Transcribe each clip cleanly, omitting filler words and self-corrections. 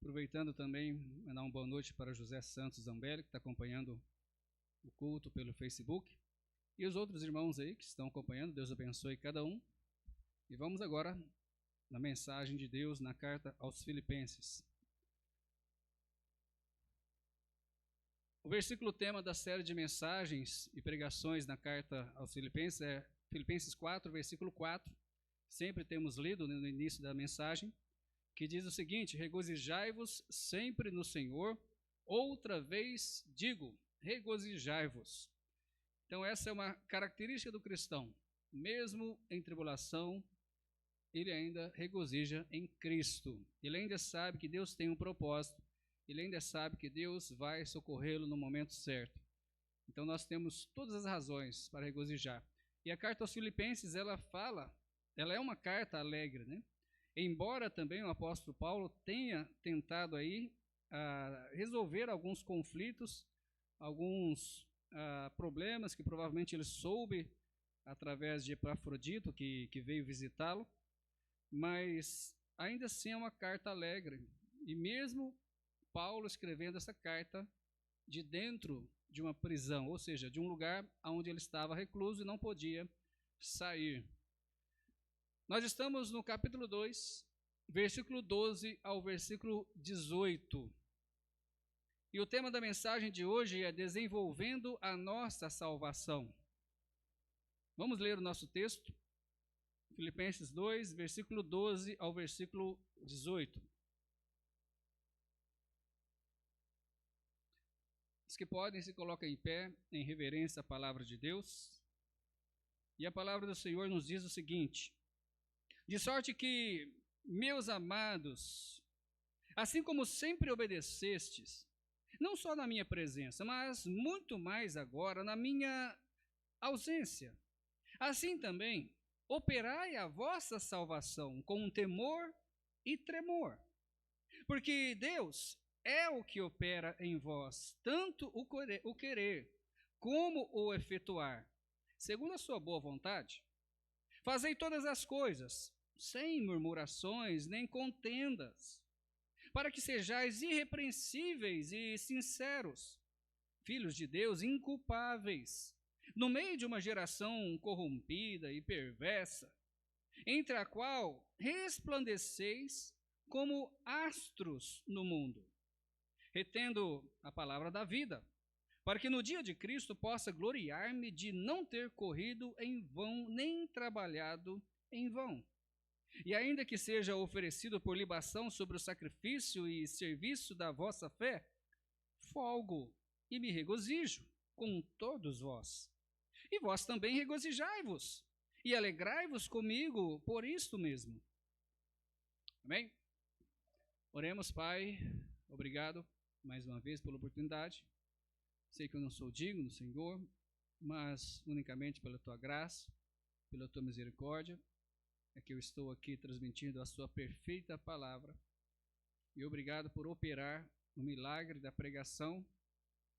Aproveitando também, mandar uma boa noite para José Santos Zambelli, que está acompanhando o culto pelo Facebook. E os outros irmãos aí que estão acompanhando, Deus abençoe cada um. E vamos agora na mensagem de Deus na carta aos Filipenses. O versículo tema da série de mensagens e pregações na carta aos Filipenses é Filipenses 4, versículo 4. Sempre temos lido no início da mensagem, que diz o seguinte: regozijai-vos sempre no Senhor, outra vez digo, regozijai-vos. Então essa é uma característica do cristão, mesmo em tribulação, ele ainda regozija em Cristo, ele ainda sabe que Deus tem um propósito, ele ainda sabe que Deus vai socorrê-lo no momento certo. Então nós temos todas as razões para regozijar. E a carta aos Filipenses, ela é uma carta alegre, né? Embora também o apóstolo Paulo tenha tentado aí resolver alguns conflitos, alguns problemas que provavelmente ele soube através de Epafrodito, que veio visitá-lo, mas ainda assim é uma carta alegre. E mesmo Paulo escrevendo essa carta de dentro de uma prisão, ou seja, de um lugar onde ele estava recluso e não podia sair. Nós estamos no capítulo 2, versículo 12 ao versículo 18. E o tema da mensagem de hoje é desenvolvendo a nossa salvação. Vamos ler o nosso texto, Filipenses 2, versículo 12 ao versículo 18. Os que podem se colocam em pé em reverência à palavra de Deus. E a palavra do Senhor nos diz o seguinte: de sorte que, meus amados, assim como sempre obedecestes, não só na minha presença, mas muito mais agora na minha ausência, assim também operai a vossa salvação com temor e tremor, porque Deus é o que opera em vós, tanto o querer como o efetuar, segundo a sua boa vontade. Fazei todas as coisas, sem murmurações nem contendas, para que sejais irrepreensíveis e sinceros, filhos de Deus inculpáveis, no meio de uma geração corrompida e perversa, entre a qual resplandeceis como astros no mundo, retendo a palavra da vida, para que no dia de Cristo possa gloriar-me de não ter corrido em vão, nem trabalhado em vão. E ainda que seja oferecido por libação sobre o sacrifício e serviço da vossa fé, folgo e me regozijo com todos vós. E vós também regozijai-vos e alegrai-vos comigo por isto mesmo. Amém? Oremos, Pai, obrigado mais uma vez pela oportunidade. Sei que eu não sou digno, Senhor, mas unicamente pela Tua graça, pela Tua misericórdia, é que eu estou aqui transmitindo a Sua perfeita palavra. E obrigado por operar o milagre da pregação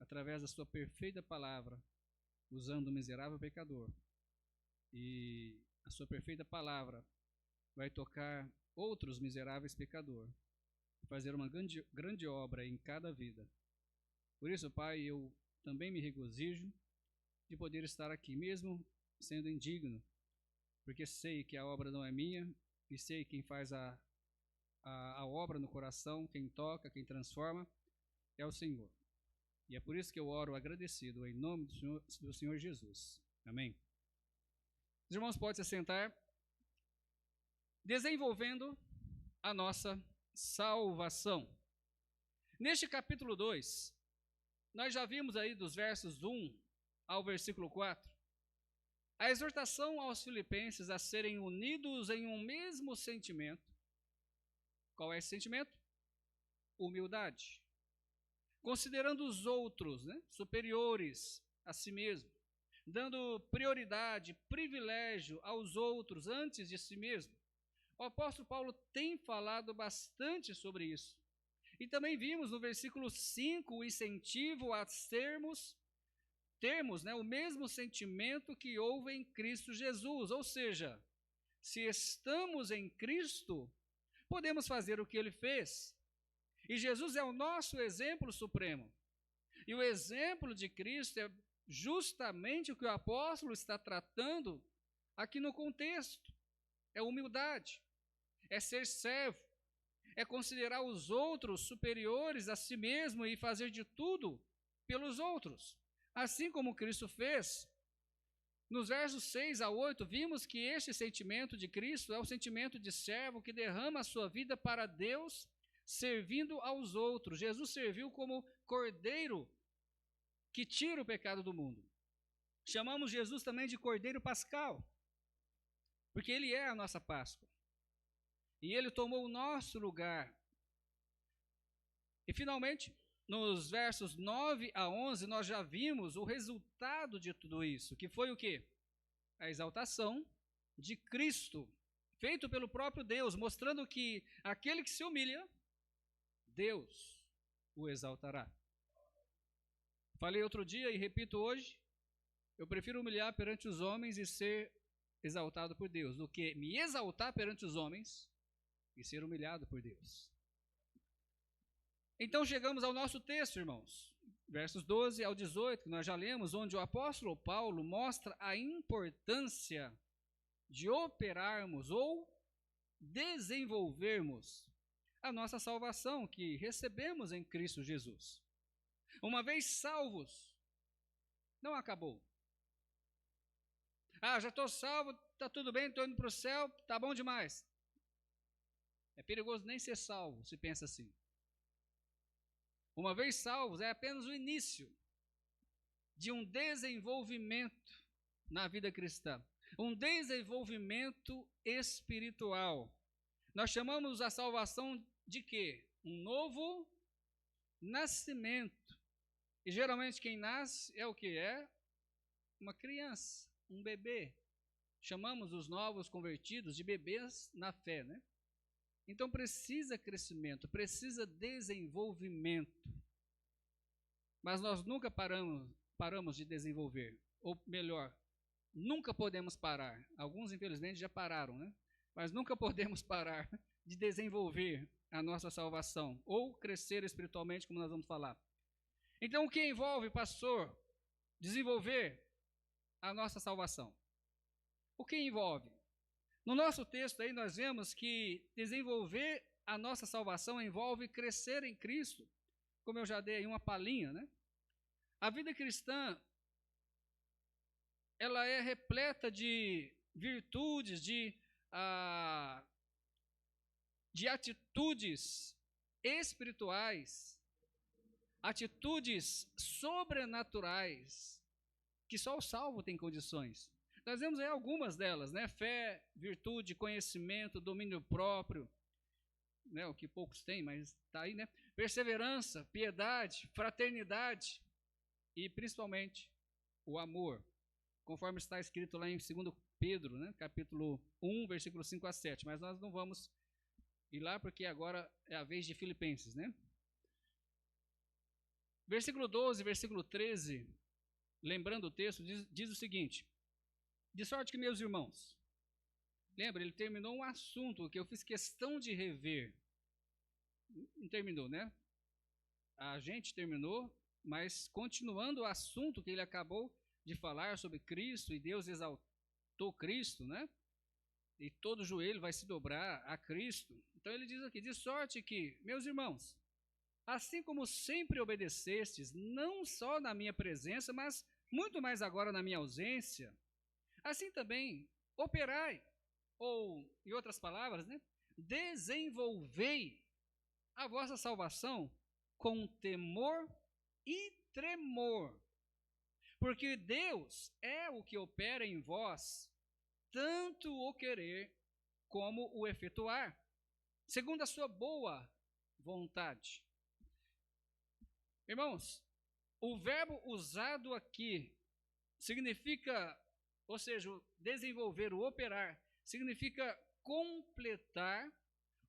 através da Sua perfeita palavra, usando o miserável pecador. E a Sua perfeita palavra vai tocar outros miseráveis pecadores, fazer uma grande obra em cada vida. Por isso, Pai, eu também me regozijo de poder estar aqui, mesmo sendo indigno, porque sei que a obra não é minha, e sei quem faz a obra no coração, quem toca, quem transforma, é o Senhor. E é por isso que eu oro agradecido, em nome do Senhor Jesus. Amém. Os irmãos podem se assentar. Desenvolvendo a nossa salvação. Neste capítulo 2, nós já vimos aí dos versos 1 ao versículo 4, a exortação aos filipenses a serem unidos em um mesmo sentimento. Qual é esse sentimento? Humildade. Considerando os outros, superiores a si mesmo, dando prioridade, privilégio aos outros antes de si mesmo. O apóstolo Paulo tem falado bastante sobre isso. E também vimos no versículo 5 o incentivo a termos o mesmo sentimento que houve em Cristo Jesus. Ou seja, se estamos em Cristo, podemos fazer o que Ele fez. E Jesus é o nosso exemplo supremo. E o exemplo de Cristo é justamente o que o apóstolo está tratando aqui no contexto. É humildade, é ser servo, é considerar os outros superiores a si mesmo e fazer de tudo pelos outros. Assim como Cristo fez. Nos versos 6 a 8, vimos que este sentimento de Cristo é o sentimento de servo que derrama a sua vida para Deus, servindo aos outros. Jesus serviu como cordeiro que tira o pecado do mundo. Chamamos Jesus também de cordeiro pascal, porque ele é a nossa Páscoa. E ele tomou o nosso lugar. E finalmente, nos versos 9 a 11, nós já vimos o resultado de tudo isso, que foi o quê? A exaltação de Cristo, feito pelo próprio Deus, mostrando que aquele que se humilha, Deus o exaltará. Falei outro dia e repito hoje, eu prefiro humilhar perante os homens e ser exaltado por Deus, do que me exaltar perante os homens e ser humilhado por Deus. Então chegamos ao nosso texto, irmãos, versos 12 ao 18, que nós já lemos, onde o apóstolo Paulo mostra a importância de operarmos ou desenvolvermos a nossa salvação que recebemos em Cristo Jesus. Uma vez salvos, não acabou. Já estou salvo, está tudo bem, estou indo para o céu, está bom demais. É perigoso nem ser salvo, se pensa assim. Uma vez salvos, é apenas o início de um desenvolvimento na vida cristã. Um desenvolvimento espiritual. Nós chamamos a salvação de quê? Um novo nascimento. E geralmente quem nasce é o que? É uma criança, um bebê. Chamamos os novos convertidos de bebês na fé, né? Então precisa crescimento, precisa desenvolvimento. Mas nós nunca paramos de desenvolver. Ou melhor, nunca podemos parar. Alguns, infelizmente, já pararam, né? Mas nunca podemos parar de desenvolver a nossa salvação. Ou crescer espiritualmente, como nós vamos falar. Então, o que envolve, pastor, desenvolver a nossa salvação? O que envolve? No nosso texto aí nós vemos que desenvolver a nossa salvação envolve crescer em Cristo, como eu já dei aí uma palhinha, né? A vida cristã, ela é repleta de virtudes, de atitudes espirituais, atitudes sobrenaturais, que só o salvo tem condições. Nós vemos aí algumas delas, né? Fé, virtude, conhecimento, domínio próprio, né? O que poucos têm, mas está aí, né? Perseverança, piedade, fraternidade e principalmente o amor, conforme está escrito lá em 2 Pedro, né? Capítulo 1, versículo 5 a 7. Mas nós não vamos ir lá porque agora é a vez de Filipenses, né? Versículo 12, versículo 13, lembrando o texto, diz o seguinte: de sorte que, meus irmãos, lembra, ele terminou um assunto que eu fiz questão de rever. Não terminou, né? A gente terminou, mas continuando o assunto que ele acabou de falar sobre Cristo, e Deus exaltou Cristo, né? E todo joelho vai se dobrar a Cristo. Então ele diz aqui, de sorte que, meus irmãos, assim como sempre obedecestes, não só na minha presença, mas muito mais agora na minha ausência, assim também operai, ou, em outras palavras, né, desenvolvei a vossa salvação com temor e tremor, porque Deus é o que opera em vós, tanto o querer como o efetuar, segundo a sua boa vontade. Irmãos, o verbo usado aqui significa, ou seja, desenvolver, o operar, significa completar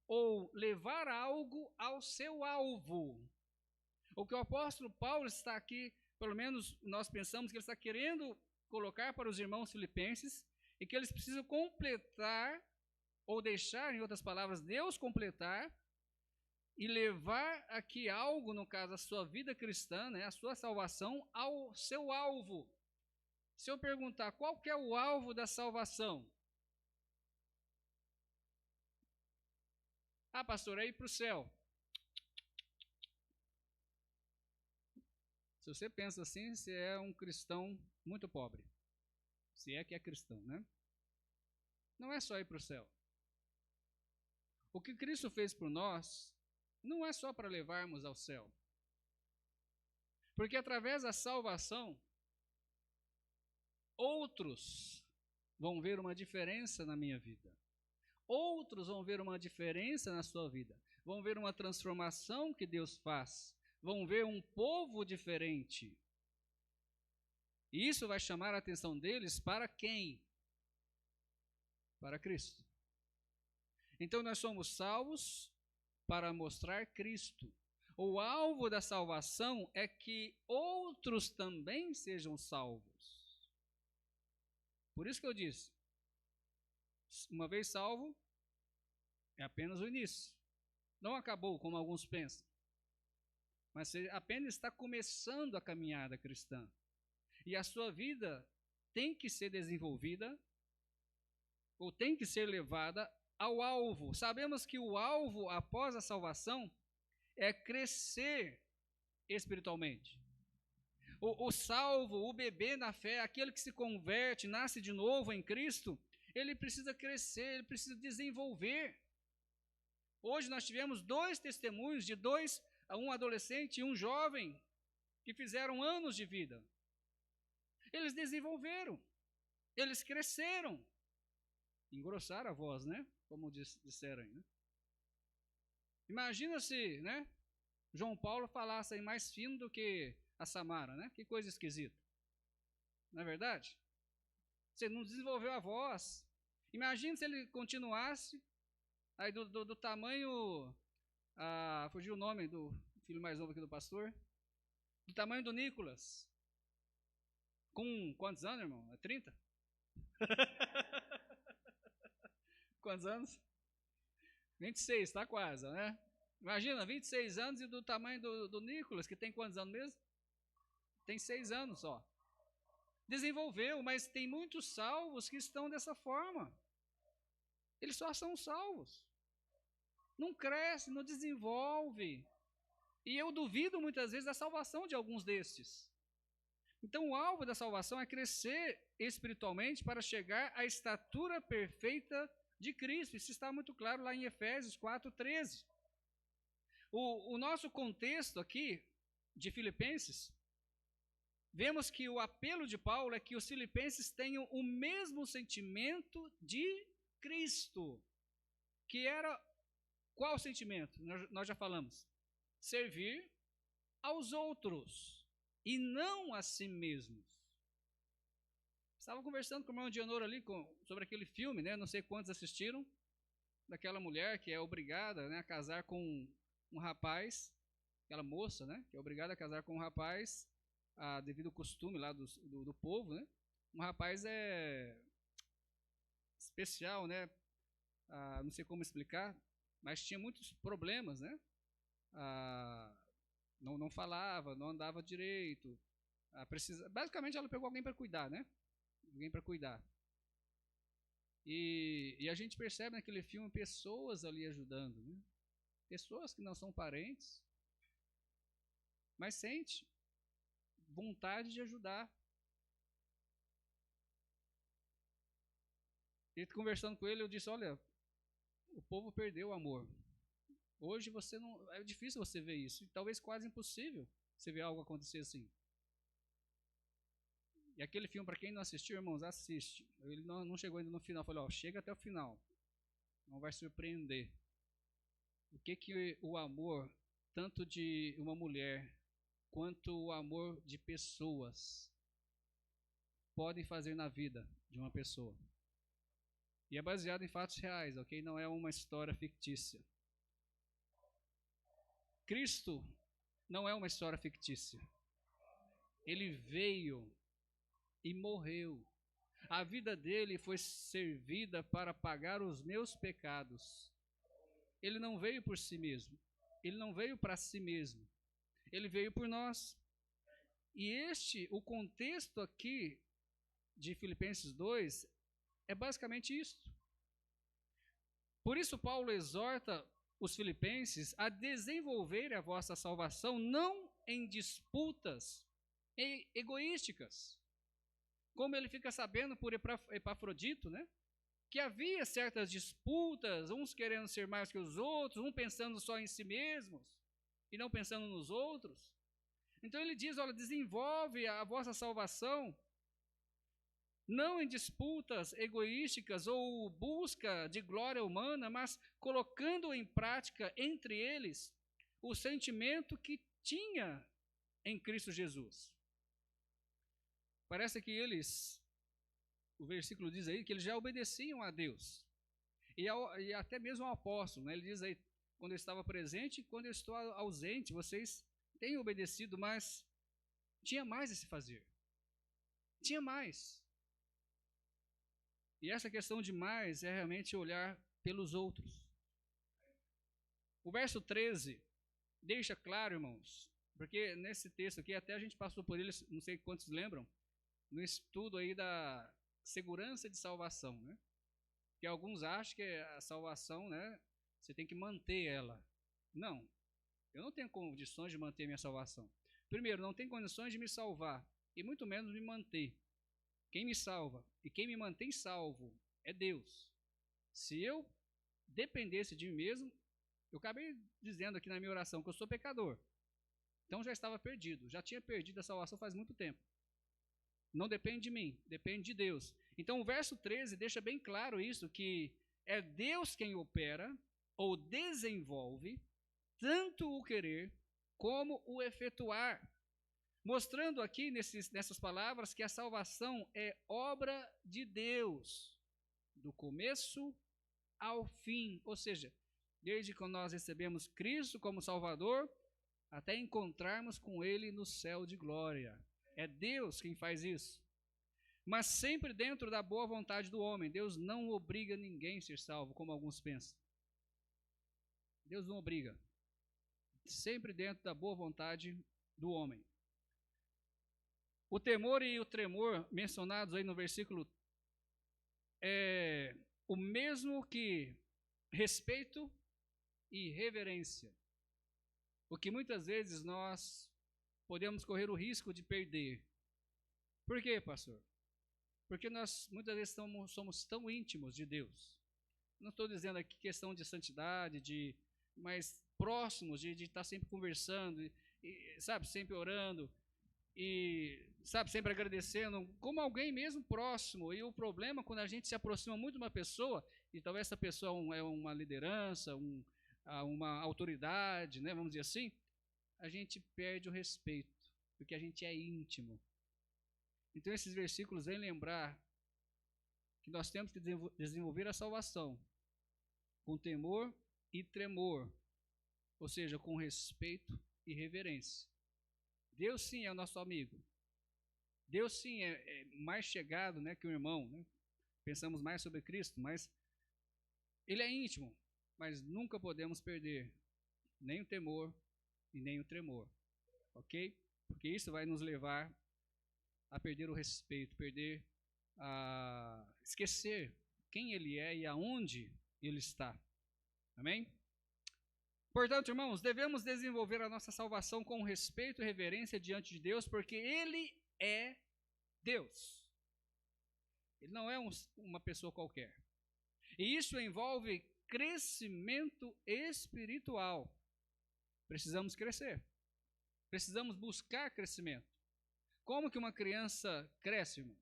ou levar algo ao seu alvo. O que o apóstolo Paulo está aqui, pelo menos nós pensamos que ele está querendo colocar para os irmãos filipenses, e que eles precisam completar, ou deixar, em outras palavras, Deus completar, e levar aqui algo, no caso, a sua vida cristã, né, a sua salvação, ao seu alvo. Se eu perguntar qual que é o alvo da salvação? Ah, pastor, é ir para o céu. Se você pensa assim, você é um cristão muito pobre. Se é que é cristão, né? Não é só ir para o céu. O que Cristo fez por nós não é só para levarmos ao céu. Porque através da salvação, outros vão ver uma diferença na minha vida. Outros vão ver uma diferença na sua vida. Vão ver uma transformação que Deus faz. Vão ver um povo diferente. E isso vai chamar a atenção deles para quem? Para Cristo. Então nós somos salvos para mostrar Cristo. O alvo da salvação é que outros também sejam salvos. Por isso que eu disse, uma vez salvo, é apenas o início. Não acabou, como alguns pensam. Mas você apenas está começando a caminhada cristã. E a sua vida tem que ser desenvolvida, ou tem que ser levada ao alvo. Sabemos que o alvo, após a salvação, é crescer espiritualmente. O salvo, o bebê na fé, aquele que se converte, nasce de novo em Cristo, ele precisa crescer, ele precisa desenvolver. Hoje nós tivemos 2 testemunhos de um adolescente e um jovem que fizeram anos de vida. Eles desenvolveram, eles cresceram, engrossaram a voz, né? Como disseram aí, né? Imagina se, né, João Paulo falasse aí mais fino do que a Samara, né? Que coisa esquisita. Não é verdade? Você não desenvolveu a voz. Imagina se ele continuasse aí do tamanho, fugiu o nome do filho mais novo aqui do pastor, do tamanho do Nicolas. Com quantos anos, irmão? É 30? Quantos anos? 26, tá quase, né? Imagina, 26 anos e do tamanho do Nicolas, que tem quantos anos mesmo? Tem 6 anos só. Desenvolveu, mas tem muitos salvos que estão dessa forma. Eles só são salvos. Não cresce, não desenvolve. E eu duvido muitas vezes da salvação de alguns destes. Então o alvo da salvação é crescer espiritualmente para chegar à estatura perfeita de Cristo. Isso está muito claro lá em Efésios 4:13. O nosso contexto aqui de Filipenses, vemos que o apelo de Paulo é que os filipenses tenham o mesmo sentimento de Cristo. Que era qual sentimento? Nós já falamos. Servir aos outros e não a si mesmos. Estava conversando com o irmão Dionoro ali sobre aquele filme, né? Não sei quantos assistiram, daquela mulher que é obrigada, né, a casar com um rapaz, aquela moça, né, que é obrigada a casar com um rapaz, devido ao costume lá do povo, né? Um rapaz especial, né? Não sei como explicar, mas tinha muitos problemas, né? Não falava, não andava direito. Basicamente ela pegou alguém para cuidar, né? Alguém para cuidar. E a gente percebe naquele filme pessoas ali ajudando, né? Pessoas que não são parentes, mas sente vontade de ajudar. E conversando com ele, eu disse: olha, o povo perdeu o amor. Hoje você não, é difícil você ver isso, e talvez quase impossível você ver algo acontecer assim. E aquele filme, para quem não assistiu, irmãos, assiste. Ele não chegou ainda no final, falou: ó, chega até o final, não vai surpreender. O que o amor, tanto de uma mulher, quanto o amor de pessoas, podem fazer na vida de uma pessoa. E é baseado em fatos reais, ok? Não é uma história fictícia. Cristo não é uma história fictícia. Ele veio e morreu. A vida dele foi servida para pagar os meus pecados. Ele não veio por si mesmo. ele não veio para si mesmo, ele veio por nós. E o contexto aqui de Filipenses 2 é basicamente isso. Por isso Paulo exorta os filipenses a desenvolver a vossa salvação não em disputas egoísticas, como ele fica sabendo por Epafrodito, né? Que havia certas disputas, uns querendo ser mais que os outros, um pensando só em si mesmos e não pensando nos outros. Então ele diz, olha, desenvolve a vossa salvação não em disputas egoísticas ou busca de glória humana, mas colocando em prática entre eles o sentimento que tinha em Cristo Jesus. Parece que eles, o versículo diz aí, que eles já obedeciam a Deus. E até mesmo ao apóstolo, né? Ele diz aí, quando eu estava presente e quando eu estou ausente, vocês têm obedecido, mas tinha mais a se fazer. Tinha mais. E essa questão de mais é realmente olhar pelos outros. O verso 13 deixa claro, irmãos, porque nesse texto aqui, até a gente passou por ele, não sei quantos lembram, no estudo aí da segurança de salvação, né? Que alguns acham que a salvação, né, você tem que manter ela. Não, eu não tenho condições de manter minha salvação. Primeiro, não tenho condições de me salvar, e muito menos me manter. Quem me salva e quem me mantém salvo é Deus. Se eu dependesse de mim mesmo, eu acabei dizendo aqui na minha oração que eu sou pecador. Então já estava perdido, já tinha perdido a salvação faz muito tempo. Não depende de mim, depende de Deus. Então o verso 13 deixa bem claro isso, que é Deus quem opera ou desenvolve tanto o querer como o efetuar. Mostrando aqui nessas palavras que a salvação é obra de Deus, do começo ao fim. Ou seja, desde que nós recebemos Cristo como Salvador, até encontrarmos com Ele no céu de glória. É Deus quem faz isso. Mas sempre dentro da boa vontade do homem. Deus não obriga ninguém a ser salvo, como alguns pensam. Deus não obriga. Sempre dentro da boa vontade do homem. O temor e o tremor mencionados aí no versículo é o mesmo que respeito e reverência. O que muitas vezes nós podemos correr o risco de perder. Por quê, pastor? Porque nós muitas vezes somos tão íntimos de Deus. Não estou dizendo aqui questão de santidade, mas próximos, de estar sempre conversando, sabe, sempre orando, e sabe, sempre agradecendo, como alguém mesmo próximo. E o problema quando a gente se aproxima muito de uma pessoa, e talvez essa pessoa é uma liderança, uma autoridade, né, vamos dizer assim, a gente perde o respeito, porque a gente é íntimo. Então esses versículos vêm lembrar que nós temos que desenvolver a salvação com temor e tremor, ou seja, com respeito e reverência. Deus sim é o nosso amigo. Deus sim é mais chegado, né, que o irmão. Né? Pensamos mais sobre Cristo, mas Ele é íntimo. Mas nunca podemos perder nem o temor e nem o tremor. Ok? Porque isso vai nos levar a perder o respeito, esquecer quem Ele é e aonde Ele está. Amém? Portanto, irmãos, devemos desenvolver a nossa salvação com respeito e reverência diante de Deus, porque Ele é Deus. Ele não é uma pessoa qualquer. E isso envolve crescimento espiritual. Precisamos crescer. Precisamos buscar crescimento. Como que uma criança cresce, irmãos?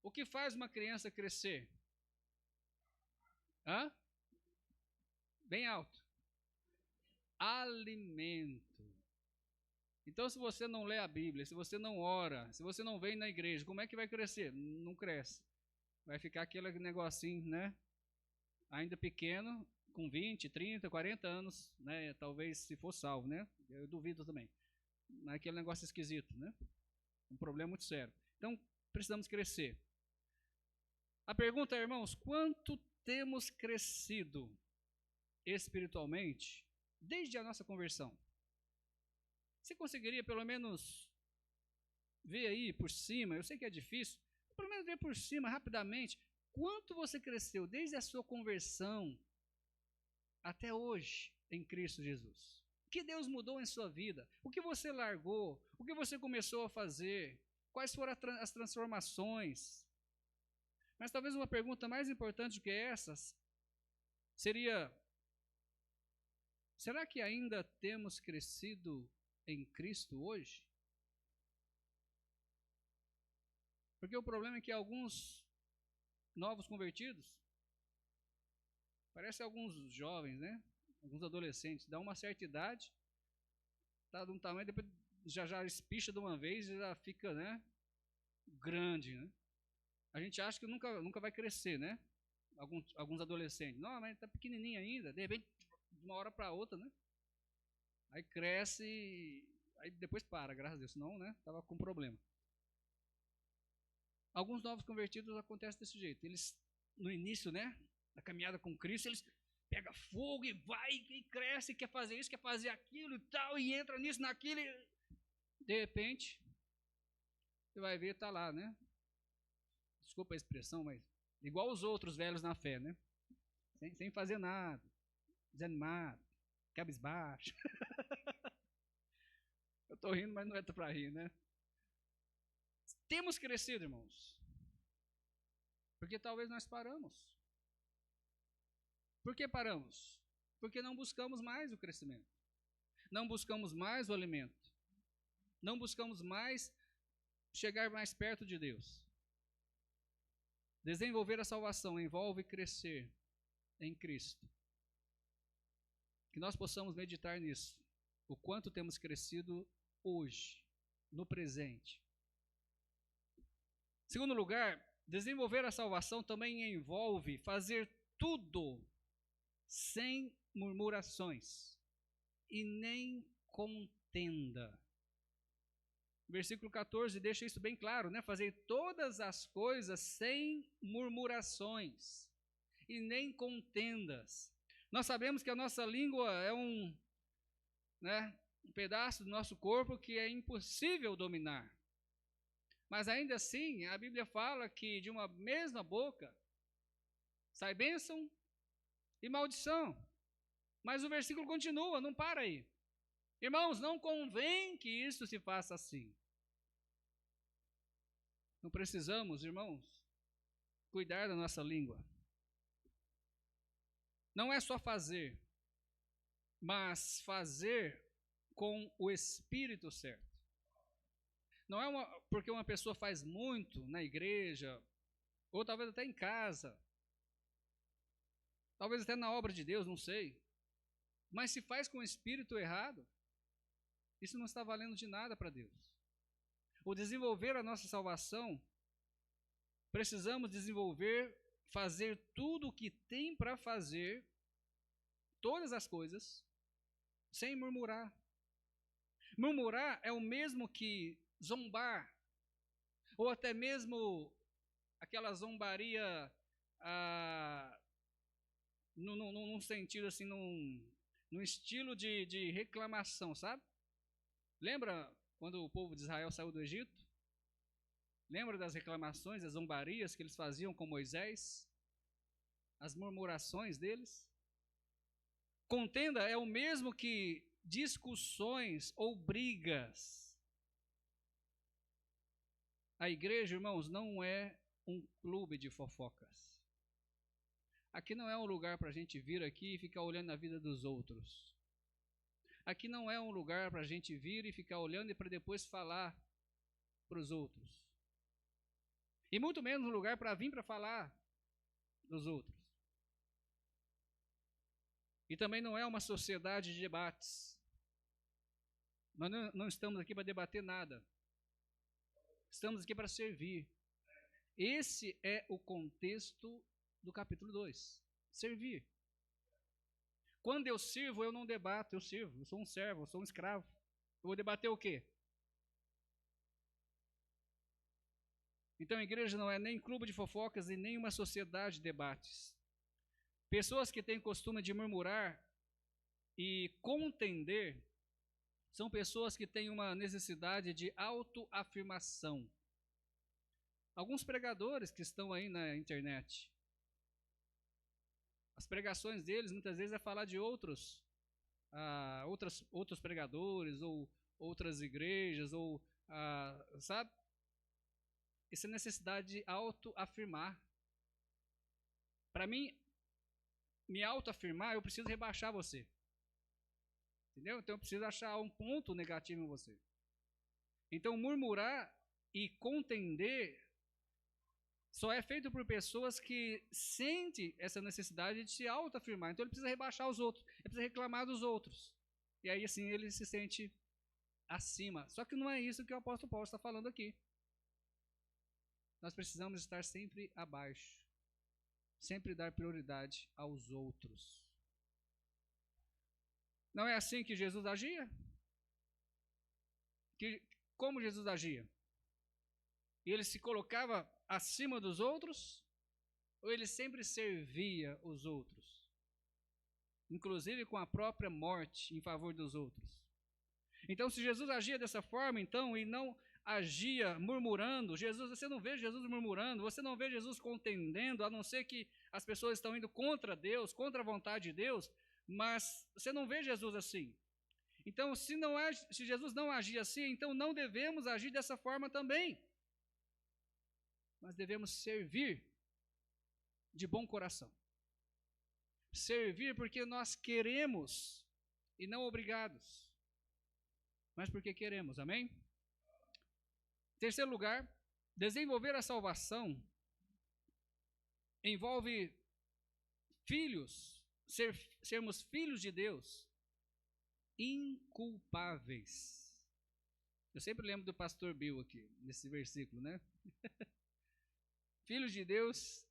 O que faz uma criança crescer? Hã? Bem alto. Alimento. Então, se você não lê a Bíblia, se você não ora, se você não vem na igreja, como é que vai crescer? Não cresce. Vai ficar aquele negocinho, né? Ainda pequeno, com 20, 30, 40 anos, né? Talvez se for salvo, né? Eu duvido também. Mas aquele negócio esquisito, né? Um problema muito sério. Então, precisamos crescer. A pergunta é, irmãos, quanto temos crescido espiritualmente desde a nossa conversão? Você conseguiria pelo menos ver aí por cima, eu sei que é difícil, pelo menos ver por cima rapidamente, quanto você cresceu desde a sua conversão até hoje em Cristo Jesus? O que Deus mudou em sua vida? O que você largou? O que você começou a fazer? Quais foram as transformações? Mas talvez uma pergunta mais importante do que essas seria: será que ainda temos crescido em Cristo hoje? Porque o problema é que alguns novos convertidos, parece alguns jovens, né? Alguns adolescentes, dá uma certa idade, tá de um tamanho, depois já espicha de uma vez e já fica, né, grande, né? A gente acha que nunca vai crescer, né? Alguns adolescentes, não, mas está pequenininho ainda, de repente, de uma hora para outra, né? Aí cresce, aí depois para, graças a Deus, senão, né, estava com problema. Alguns novos convertidos acontece desse jeito. Eles, no início, né, da caminhada com Cristo, eles pegam fogo e vai e cresce, quer fazer isso, quer fazer aquilo e tal, e entra nisso, naquilo, e de repente, você vai ver, está lá, né? Desculpa a expressão, mas igual os outros velhos na fé, né? Sem fazer nada, desanimado, cabisbaixo. Eu estou rindo, mas não é para rir, né? Temos crescido, irmãos, porque talvez nós paramos. Por que paramos? Porque não buscamos mais o crescimento, não buscamos mais o alimento, não buscamos mais chegar mais perto de Deus. Desenvolver a salvação envolve crescer em Cristo. Que nós possamos meditar nisso, o quanto temos crescido hoje, no presente. Em segundo lugar, desenvolver a salvação também envolve fazer tudo sem murmurações e nem contenda. Versículo 14 deixa isso bem claro, né? Fazer todas as coisas sem murmurações e nem contendas. Nós sabemos que a nossa língua é um pedaço do nosso corpo que é impossível dominar. Mas ainda assim, a Bíblia fala que de uma mesma boca sai bênção e maldição. Mas o versículo continua, não para aí. Irmãos, não convém que isso se faça assim. Não precisamos, irmãos, cuidar da nossa língua. Não é só fazer, mas fazer com o espírito certo. Não é porque uma pessoa faz muito na igreja, ou talvez até em casa, talvez até na obra de Deus, não sei. Mas se faz com o espírito errado, isso não está valendo de nada para Deus. O desenvolver a nossa salvação, precisamos desenvolver, fazer tudo o que tem para fazer, todas as coisas, sem murmurar. Murmurar é o mesmo que zombar, ou até mesmo aquela zombaria num sentido assim, num estilo de reclamação, sabe? Lembra quando o povo de Israel saiu do Egito? Lembra das reclamações, das zombarias que eles faziam com Moisés? As murmurações deles? Contenda é o mesmo que discussões ou brigas. A igreja, irmãos, não é um clube de fofocas. Aqui não é um lugar para a gente vir aqui e ficar olhando a vida dos outros. Aqui não é um lugar para a gente vir e ficar olhando e para depois falar para os outros. E muito menos um lugar para vir para falar dos outros. E também não é uma sociedade de debates. Nós não estamos aqui para debater nada. Estamos aqui para servir. Esse é o contexto do capítulo 2. Servir. Quando eu sirvo, eu não debato, eu sirvo. Eu sou um servo, eu sou um escravo. Eu vou debater o quê? Então a igreja não é nem clube de fofocas e nem uma sociedade de debates. Pessoas que têm costume de murmurar e contender são pessoas que têm uma necessidade de autoafirmação. Alguns pregadores que estão aí na internet, as pregações deles muitas vezes é falar de outros pregadores ou outras igrejas, ou sabe? Essa necessidade de autoafirmar. Para mim, me autoafirmar, eu preciso rebaixar você. Entendeu? Então eu preciso achar um ponto negativo em você. Então murmurar e contender só é feito por pessoas que sentem essa necessidade de se autoafirmar. Então ele precisa rebaixar os outros, ele precisa reclamar dos outros. E aí assim ele se sente acima. Só que não é isso que o apóstolo Paulo está falando aqui. Nós precisamos estar sempre abaixo. Sempre dar prioridade aos outros. Não é assim que Jesus agia? Como Jesus agia? Ele se colocava acima dos outros? Ou ele sempre servia os outros? Inclusive com a própria morte em favor dos outros. Então, se Jesus agia dessa forma, então, e não agia murmurando, você não vê Jesus murmurando, você não vê Jesus contendendo, a não ser que as pessoas estão indo contra Deus, contra a vontade de Deus, mas você não vê Jesus assim. Então, se Jesus não agia assim, então não devemos agir dessa forma também. Nós devemos servir de bom coração. Servir porque nós queremos e não obrigados, mas porque queremos, amém? Terceiro lugar, desenvolver a salvação envolve sermos filhos de Deus, inculpáveis. Eu sempre lembro do pastor Bill aqui, nesse versículo, né? Filhos de Deus,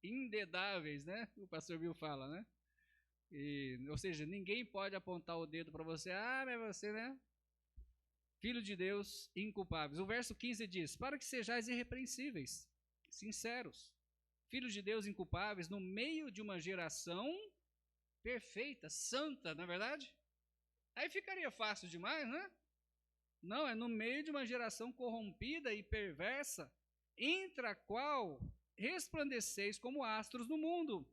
indedáveis, né? O pastor Bill fala, né? Ou seja, ninguém pode apontar o dedo para você, mas você, né? Filho de Deus, inculpáveis. O verso 15 diz, para que sejais irrepreensíveis, sinceros, filhos de Deus inculpáveis, no meio de uma geração perfeita, santa, não é verdade? Aí ficaria fácil demais, né? Não, é no meio de uma geração corrompida e perversa, entre a qual resplandeceis como astros no mundo.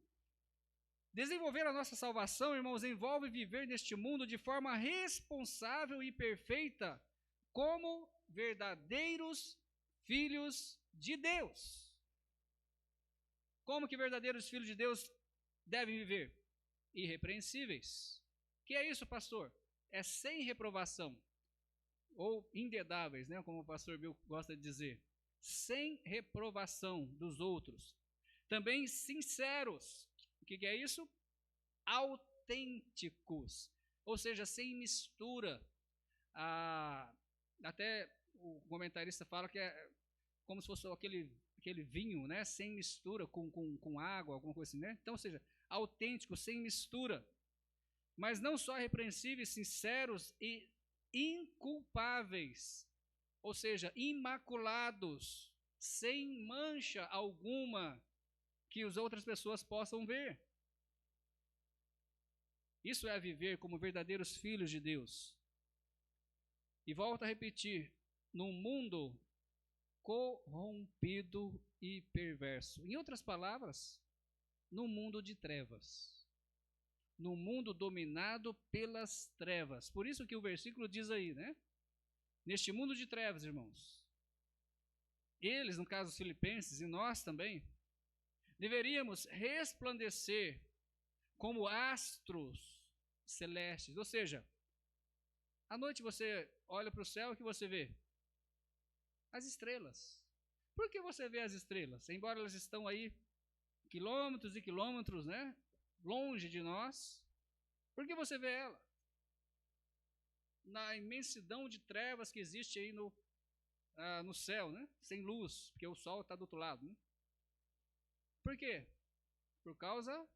Desenvolver a nossa salvação, irmãos, envolve viver neste mundo de forma responsável e perfeita, como verdadeiros filhos de Deus. Como que verdadeiros filhos de Deus devem viver? Irrepreensíveis. Que é isso, pastor? É sem reprovação. Ou indedáveis, né? Como o pastor Bill gosta de dizer. Sem reprovação dos outros. Também sinceros. O que é isso? Autênticos. Ou seja, sem mistura. Até o comentarista fala que é como se fosse aquele vinho, né? Sem mistura com água, alguma coisa assim, né? Então, ou seja, autêntico, sem mistura. Mas não só irrepreensíveis, sinceros e inculpáveis. Ou seja, imaculados, sem mancha alguma que as outras pessoas possam ver. Isso é viver como verdadeiros filhos de Deus. E volto a repetir, num mundo corrompido e perverso. Em outras palavras, num mundo de trevas. Num mundo dominado pelas trevas. Por isso que o versículo diz aí, né? Neste mundo de trevas, irmãos. Eles, no caso os filipenses, e nós também, deveríamos resplandecer como astros celestes. Ou seja, à noite você olha para o céu e o que você vê? As estrelas. Por que você vê as estrelas? Embora elas estão aí quilômetros e quilômetros, né? Longe de nós. Por que você vê ela? Na imensidão de trevas que existe aí no céu, né? Sem luz, porque o sol está do outro lado, né? Por quê? Por causa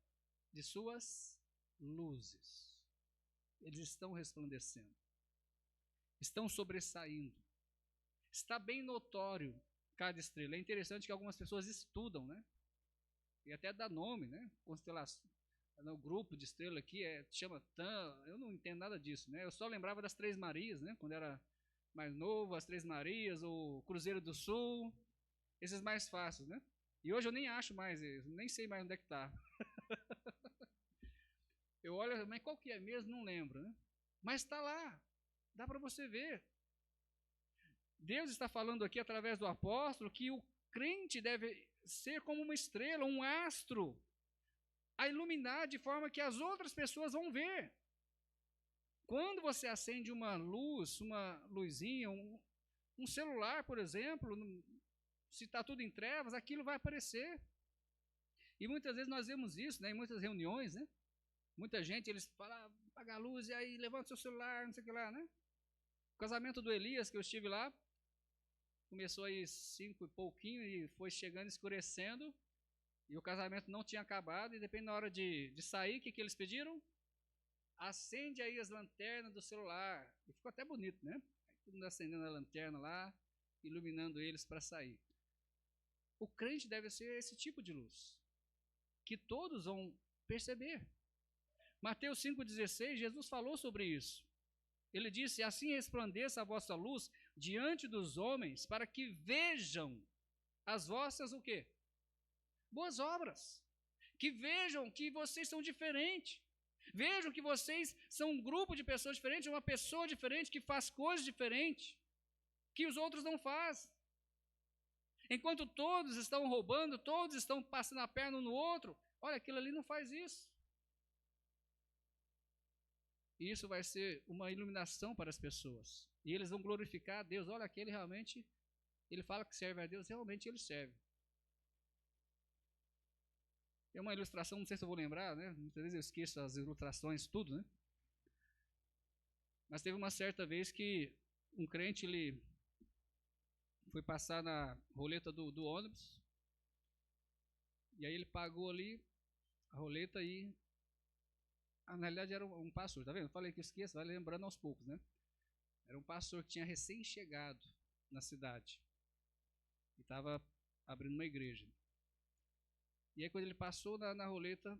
de suas luzes. Eles estão resplandecendo. Estão sobressaindo. Está bem notório cada estrela. É interessante que algumas pessoas estudam, né? e até dá nome, né? Constelação. No grupo de estrela aqui chama TAM, eu não entendo nada disso, né? Eu só lembrava das Três Marias, né? Quando era mais novo, as Três Marias, o Cruzeiro do Sul, esses mais fáceis, né? E hoje eu nem acho mais, nem sei mais onde é que está. Eu olho, mas qual que é mesmo? Não lembro, né? Mas está lá, dá para você ver. Deus está falando aqui através do apóstolo que o crente deve ser como uma estrela, um astro, a iluminar de forma que as outras pessoas vão ver. Quando você acende uma luz, uma luzinha, um celular, por exemplo, se está tudo em trevas, aquilo vai aparecer. E muitas vezes nós vemos isso, né, em muitas reuniões, né? Muita gente, eles falam, apaga a luz e aí levanta seu celular, não sei o que lá, né? O casamento do Elias, que eu estive lá, começou aí 5 e pouquinho e foi chegando, escurecendo, e o casamento não tinha acabado, e depende na hora de sair, o que eles pediram? Acende aí as lanternas do celular. E ficou até bonito, né? Aí todo mundo acendendo a lanterna lá, iluminando eles para sair. O crente deve ser esse tipo de luz, que todos vão perceber. Mateus 5,16, Jesus falou sobre isso. Ele disse, assim resplandeça a vossa luz diante dos homens, para que vejam as vossas, o quê? Boas obras. Que vejam que vocês são diferentes. Vejam que vocês são um grupo de pessoas diferentes, uma pessoa diferente que faz coisas diferentes, que os outros não fazem. Enquanto todos estão roubando, todos estão passando a perna um no outro, olha, aquilo ali não faz isso. E isso vai ser uma iluminação para as pessoas. E eles vão glorificar a Deus. Olha, aquele realmente, ele fala que serve a Deus, realmente ele serve. É uma ilustração, não sei se eu vou lembrar, né? Muitas vezes eu esqueço as ilustrações, tudo, né? Mas teve uma certa vez que um crente, ele foi passar na roleta do ônibus, e aí ele pagou ali a roleta e, na realidade era um pastor, tá vendo? Eu falei que eu esqueço, vai lembrando aos poucos, né? Era um pastor que tinha recém-chegado na cidade e estava abrindo uma igreja. E aí quando ele passou na roleta,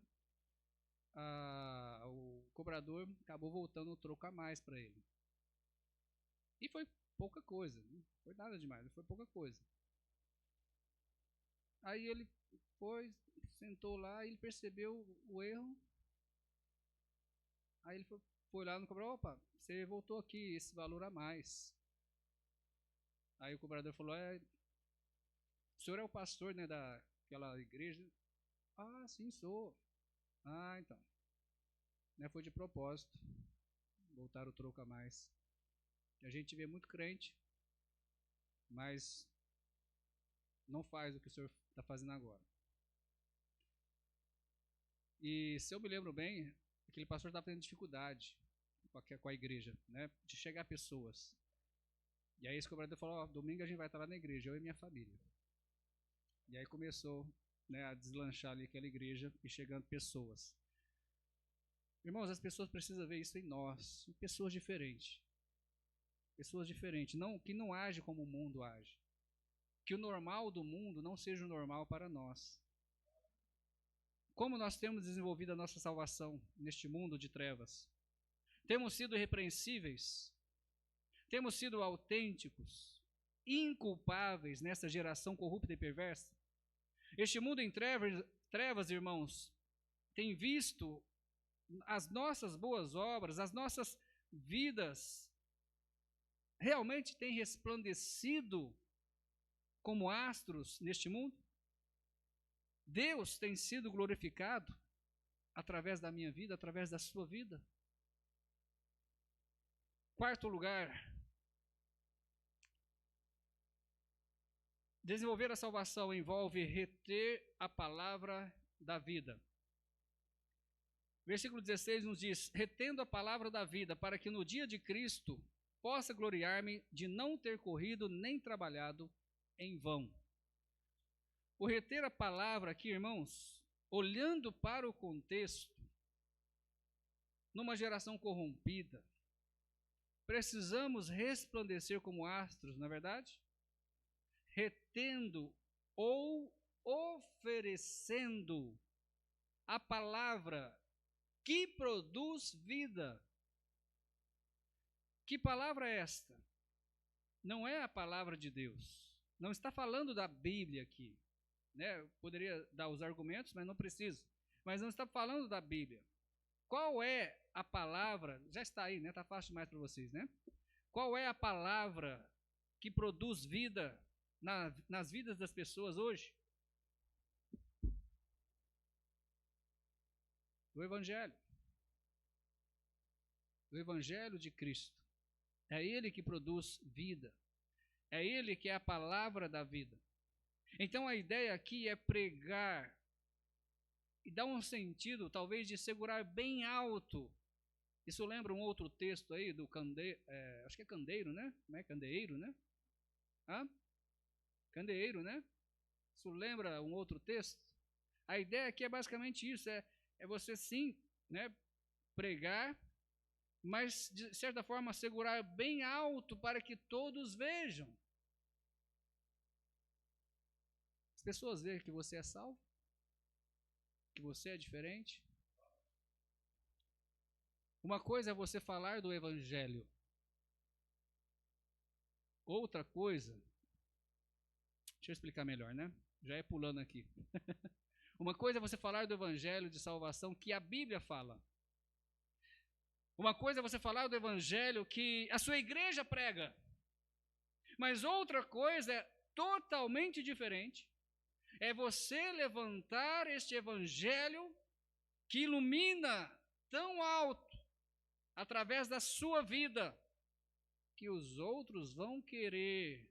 o cobrador acabou voltando o troco a mais para ele. E foi pouca coisa, não foi nada demais, foi pouca coisa. Aí ele foi, sentou lá e ele percebeu o erro. Aí ele foi lá no cobrador, opa, você voltou aqui esse valor a mais. Aí o cobrador falou, o senhor é o pastor, né, daquela igreja? Ah, sim, sou. Ah, então. Né, foi de propósito. Voltaram o troco a mais. A gente vê muito crente, mas não faz o que o senhor está fazendo agora. E se eu me lembro bem, aquele pastor estava tendo dificuldade com a igreja, né, de chegar a pessoas. E aí esse cobrador falou, domingo a gente vai estar lá na igreja, eu e minha família. E aí começou, né, a deslanchar ali aquela igreja e chegando pessoas. Irmãos, as pessoas precisam ver isso em nós, pessoas diferentes. Pessoas diferentes, que não agem como o mundo age. Que o normal do mundo não seja o normal para nós. Como nós temos desenvolvido a nossa salvação neste mundo de trevas? Temos sido irrepreensíveis? Temos sido autênticos, inculpáveis nessa geração corrupta e perversa? Este mundo em trevas, irmãos, tem visto as nossas boas obras, as nossas vidas, realmente tem resplandecido como astros neste mundo? Deus tem sido glorificado através da minha vida, através da sua vida? Quarto lugar, desenvolver a salvação envolve reter a palavra da vida. Versículo 16 nos diz, retendo a palavra da vida, para que no dia de Cristo possa gloriar-me de não ter corrido nem trabalhado em vão. O reter a palavra aqui, irmãos, olhando para o contexto, numa geração corrompida, precisamos resplandecer como astros, não é verdade? Retendo ou oferecendo a palavra que produz vida. Que palavra é esta? Não é a palavra de Deus. Não está falando da Bíblia aqui, né? Eu poderia dar os argumentos, mas não preciso. Mas não está falando da Bíblia. Qual é a palavra? Já está aí, né? Está fácil demais para vocês, né? Qual é a palavra que produz vida nas vidas das pessoas hoje? O Evangelho. O Evangelho de Cristo. É Ele que produz vida. É Ele que é a palavra da vida. Então a ideia aqui é pregar e dar um sentido, talvez, de segurar bem alto. Isso lembra um outro texto aí do acho que é Candeeiro, né? Não é Candeeiro, né? Candeeiro, né? Isso lembra um outro texto? A ideia aqui é basicamente isso, é você sim, né, pregar, mas de certa forma segurar bem alto para que todos vejam. As pessoas veem que você é salvo, que você é diferente. Uma coisa é você falar do Evangelho. Outra coisa, deixa eu explicar melhor, né? Já é pulando aqui. Uma coisa é você falar do Evangelho de salvação que a Bíblia fala. Uma coisa é você falar do Evangelho que a sua igreja prega. Mas outra coisa é totalmente diferente. É você levantar este Evangelho que ilumina tão alto através da sua vida que os outros vão querer.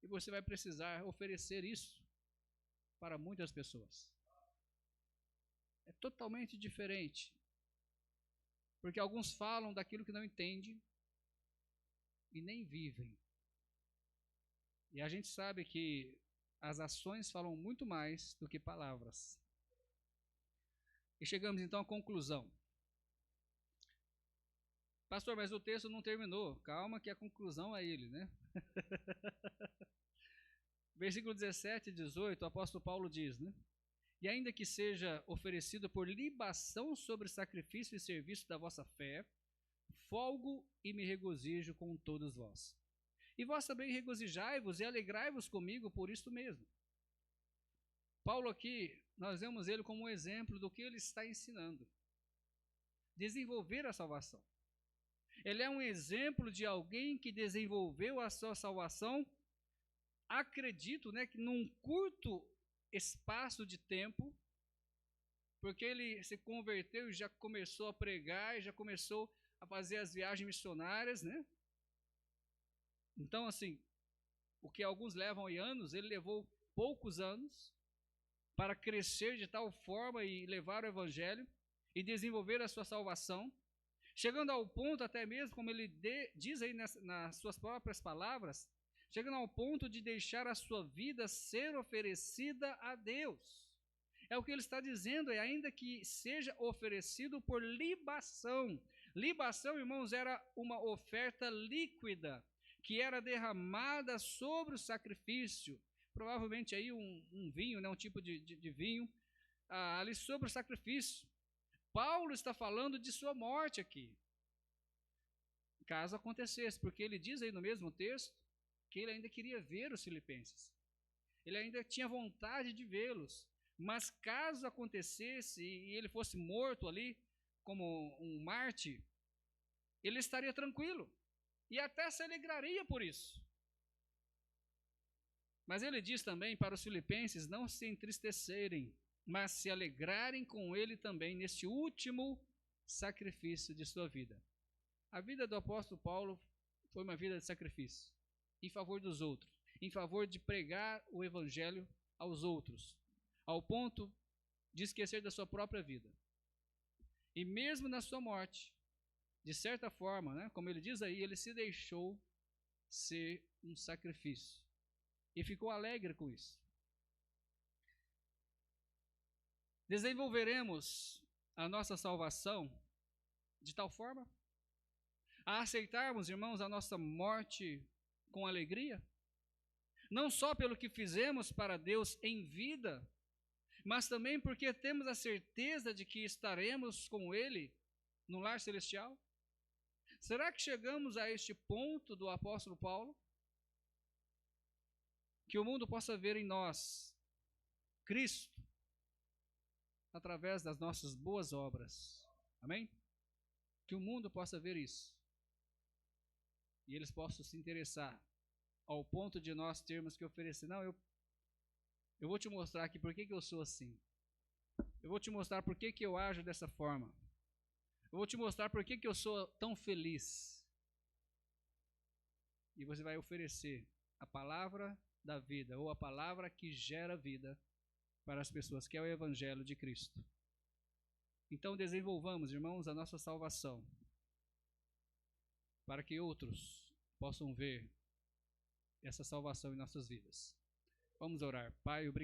E você vai precisar oferecer isso para muitas pessoas. É totalmente diferente. Porque alguns falam daquilo que não entendem e nem vivem. E a gente sabe que as ações falam muito mais do que palavras. E chegamos então à conclusão. Pastor, mas o texto não terminou. Calma que a conclusão é ele, né? Versículo 17 e 18, o apóstolo Paulo diz, né? E ainda que seja oferecido por libação sobre sacrifício e serviço da vossa fé, folgo e me regozijo com todos vós. E vós também regozijai-vos e alegrai-vos comigo por isto mesmo. Paulo aqui, nós vemos ele como um exemplo do que ele está ensinando. Desenvolver a salvação. Ele é um exemplo de alguém que desenvolveu a sua salvação, acredito, né, que num curto espaço de tempo, porque ele se converteu e já começou a pregar, e já começou a fazer as viagens missionárias, né? Então, assim, o que alguns levam em anos, ele levou poucos anos para crescer de tal forma e levar o Evangelho e desenvolver a sua salvação, chegando ao ponto, até mesmo, como ele diz aí nas suas próprias palavras, chegando ao ponto de deixar a sua vida ser oferecida a Deus. É o que ele está dizendo, é ainda que seja oferecido por libação. Libação, irmãos, era uma oferta líquida, que era derramada sobre o sacrifício, provavelmente aí um vinho, né, um tipo de vinho, ali sobre o sacrifício. Paulo está falando de sua morte aqui, caso acontecesse, porque ele diz aí no mesmo texto, que ele ainda queria ver os filipenses, ele ainda tinha vontade de vê-los, mas caso acontecesse e ele fosse morto ali, como um mártir, ele estaria tranquilo, e até se alegraria por isso. Mas ele diz também para os filipenses não se entristecerem, mas se alegrarem com ele também neste último sacrifício de sua vida. A vida do apóstolo Paulo foi uma vida de sacrifício, em favor dos outros, em favor de pregar o evangelho aos outros, ao ponto de esquecer da sua própria vida. E mesmo na sua morte, de certa forma, né, como ele diz aí, ele se deixou ser um sacrifício. E ficou alegre com isso. Desenvolveremos a nossa salvação de tal forma a aceitarmos, irmãos, a nossa morte com alegria? não só pelo que fizemos para Deus em vida, mas também porque temos a certeza de que estaremos com Ele no lar celestial? Será que chegamos a este ponto do apóstolo Paulo? Que o mundo possa ver em nós Cristo através das nossas boas obras. Amém? Que o mundo possa ver isso. E eles possam se interessar ao ponto de nós termos que oferecer. Não, eu vou te mostrar aqui por que eu sou assim. Eu vou te mostrar por que eu ajo dessa forma. Eu vou te mostrar por que eu sou tão feliz. E você vai oferecer a palavra da vida, ou a palavra que gera vida para as pessoas, que é o Evangelho de Cristo. Então desenvolvamos, irmãos, a nossa salvação, para que outros possam ver essa salvação em nossas vidas. Vamos orar. Pai, obrigado.